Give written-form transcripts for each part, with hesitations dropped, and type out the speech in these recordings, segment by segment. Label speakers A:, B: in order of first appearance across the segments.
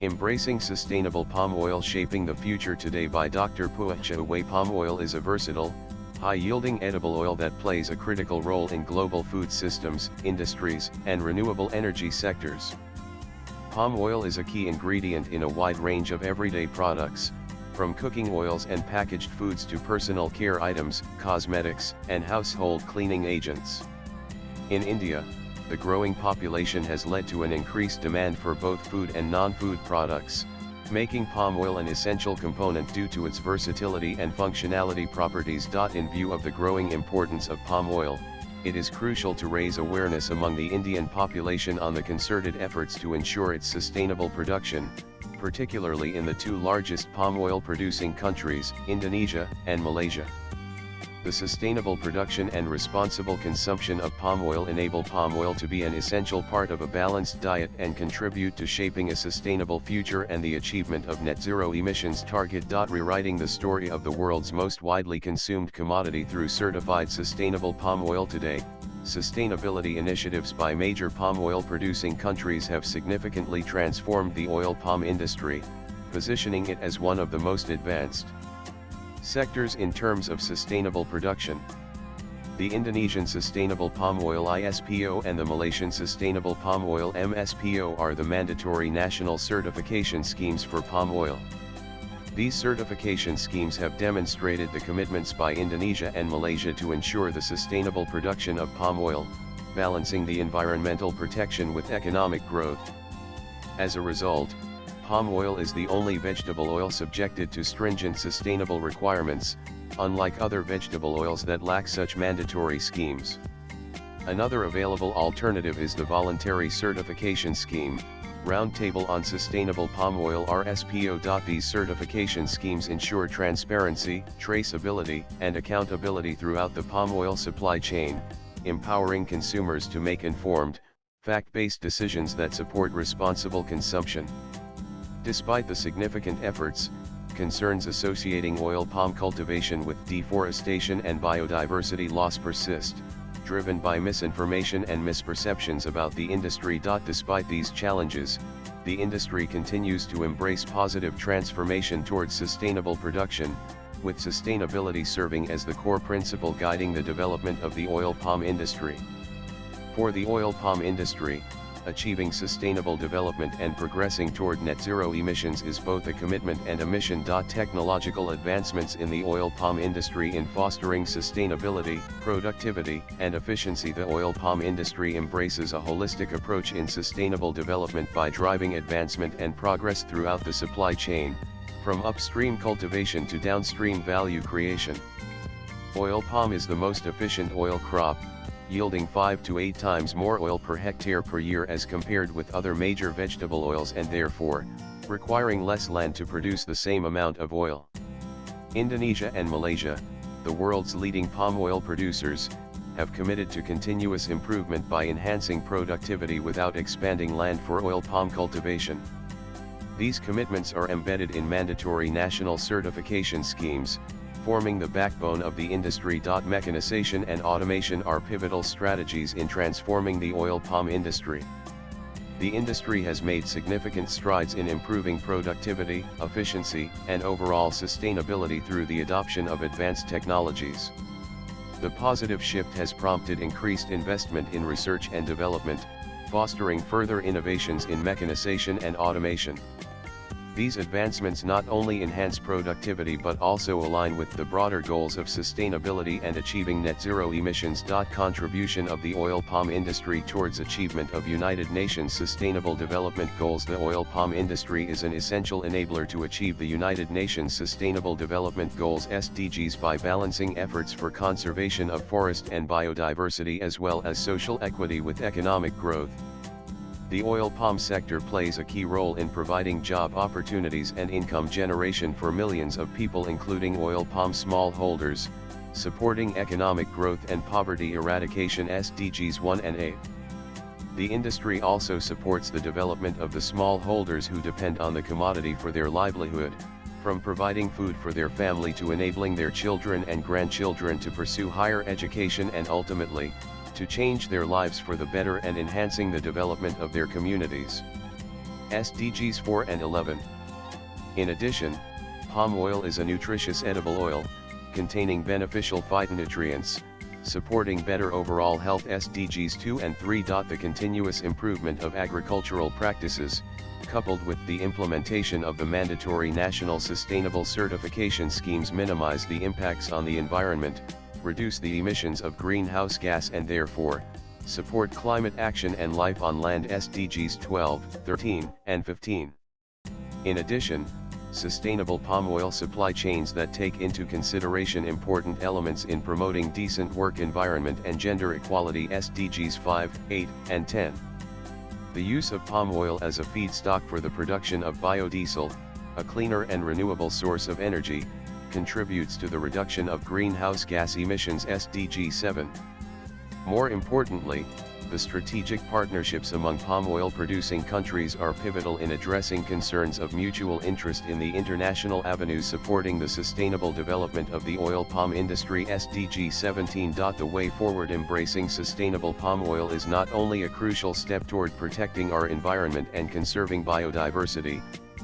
A: Embracing Sustainable Palm Oil Shaping the Future Today by Dr. Puah. Chiew palm oil is a versatile, high-yielding edible oil that plays a critical role in global food systems, industries, and renewable energy sectors. Palm oil is a key ingredient in a wide range of everyday products, from cooking oils and packaged foods to personal care items, cosmetics, and household cleaning agents. In India, the growing population has led to an increased demand for both food and non-food products, making palm oil an essential component due to its versatility and functionality properties. In view of the growing importance of palm oil, it is crucial to raise awareness among the Indian population on the concerted efforts to ensure its sustainable production, particularly in the two largest palm oil producing countries, Indonesia and Malaysia. The sustainable production and responsible consumption of palm oil enable palm oil to be an essential part of a balanced diet and contribute to shaping a sustainable future and the achievement of net zero emissions target. Rewriting the story of the world's most widely consumed commodity through certified sustainable palm oil. Today, sustainability initiatives by major palm oil producing countries have significantly transformed the oil palm industry, positioning it as one of the most advanced sectors in terms of sustainable production. The Indonesian Sustainable Palm Oil ISPO and the Malaysian Sustainable Palm Oil MSPO are the mandatory national certification schemes for palm oil. These certification schemes have demonstrated the commitments by Indonesia and Malaysia to ensure the sustainable production of palm oil, balancing the environmental protection with economic growth. As a result, palm oil is the only vegetable oil subjected to stringent sustainable requirements, unlike other vegetable oils that lack such mandatory schemes. Another available alternative is the Voluntary Certification Scheme, Roundtable on Sustainable Palm Oil RSPO. These certification schemes ensure transparency, traceability, and accountability throughout the palm oil supply chain, empowering consumers to make informed, fact-based decisions that support responsible consumption. Despite the significant efforts, concerns associating oil palm cultivation with deforestation and biodiversity loss persist, driven by misinformation and misperceptions about the industry. Despite these challenges, the industry continues to embrace positive transformation towards sustainable production, with sustainability serving as the core principle guiding the development of the oil palm industry. For the oil palm industry, achieving sustainable development and progressing toward net zero emissions is both a commitment and a mission. Technological advancements in the oil palm industry in fostering sustainability, productivity, and efficiency. The oil palm industry embraces a holistic approach in sustainable development by driving advancement and progress throughout the supply chain, from upstream cultivation to downstream value creation. Oil palm is the most efficient oil crop, yielding 5 to 8 times more oil per hectare per year as compared with other major vegetable oils, and therefore, requiring less land to produce the same amount of oil. Indonesia and Malaysia, the world's leading palm oil producers, have committed to continuous improvement by enhancing productivity without expanding land for oil palm cultivation. These commitments are embedded in mandatory national certification schemes, forming the backbone of the industry. Mechanization and automation are pivotal strategies in transforming the oil palm industry. The industry has made significant strides in improving productivity, efficiency, and overall sustainability through the adoption of advanced technologies. The positive shift has prompted increased investment in research and development, fostering further innovations in mechanization and automation. These advancements not only enhance productivity but also align with the broader goals of sustainability and achieving net zero emissions. Contribution of the oil palm industry towards achievement of United Nations Sustainable Development Goals. The oil palm industry is an essential enabler to achieve the United Nations Sustainable Development Goals (SDGs) by balancing efforts for conservation of forest and biodiversity as well as social equity with economic growth. The oil palm sector plays a key role in providing job opportunities and income generation for millions of people, including oil palm smallholders, supporting economic growth and poverty eradication (SDGs 1 and 8). The industry also supports the development of the smallholders who depend on the commodity for their livelihood, from providing food for their family to enabling their children and grandchildren to pursue higher education and ultimately, to change their lives for the better and enhancing the development of their communities. SDGs 4 and 11. In addition, palm oil is a nutritious edible oil, containing beneficial phytonutrients, supporting better overall health. SDGs 2 and 3. The continuous improvement of agricultural practices, coupled with the implementation of the mandatory national sustainable certification schemes, minimize the impacts on the environment, reduce the emissions of greenhouse gas, and therefore, support climate action and life on land. SDGs 12, 13, and 15. In addition, sustainable palm oil supply chains that take into consideration important elements in promoting decent work environment and gender equality. SDGs 5, 8, and 10. The use of palm oil as a feedstock for the production of biodiesel, a cleaner and renewable source of energy, contributes to the reduction of greenhouse gas emissions. SDG 7. More importantly, the strategic partnerships among palm oil producing countries are pivotal in addressing concerns of mutual interest in the international avenues supporting the sustainable development of the oil palm industry. SDG 17. The way forward: embracing sustainable palm oil is not only a crucial step toward protecting our environment and conserving biodiversity,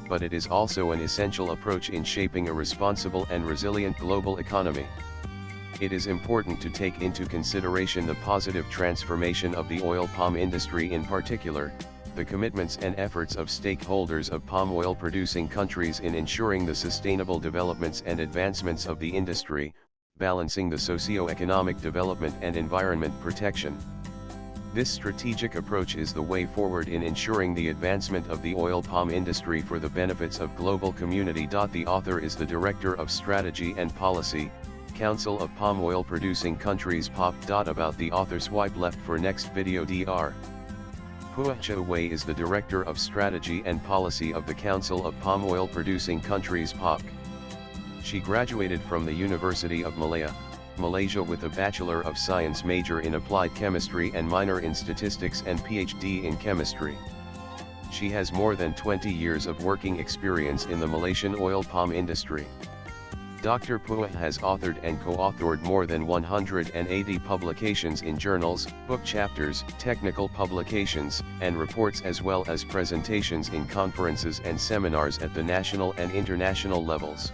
A: but it is also an essential approach in shaping a responsible and resilient global economy. It is important to take into consideration the positive transformation of the oil palm industry, in particular, the commitments and efforts of stakeholders of palm oil producing countries in ensuring the sustainable developments and advancements of the industry, balancing the socio-economic development and environment protection. This strategic approach is the way forward in ensuring the advancement of the oil palm industry for the benefits of global community. The author is the Director of Strategy and Policy, Council of Palm Oil Producing Countries POP. About the author: swipe left for next video. Dr. Puah Chiew is the Director of Strategy and Policy of the Council of Palm Oil Producing Countries POC. She graduated from the University of Malaya, Malaysia with a Bachelor of Science major in Applied Chemistry and minor in Statistics and PhD in Chemistry. She has more than 20 years of working experience in the Malaysian oil palm industry. Dr. Puah has authored and co-authored more than 180 publications in journals, book chapters, technical publications, and reports, as well as presentations in conferences and seminars at the national and international levels.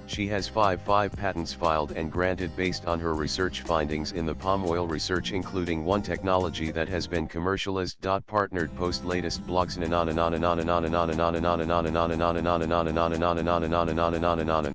A: She has 5 patents filed and granted based on her research findings in the palm oil research, including 1 technology that has been commercialized. Partnered post latest blogs.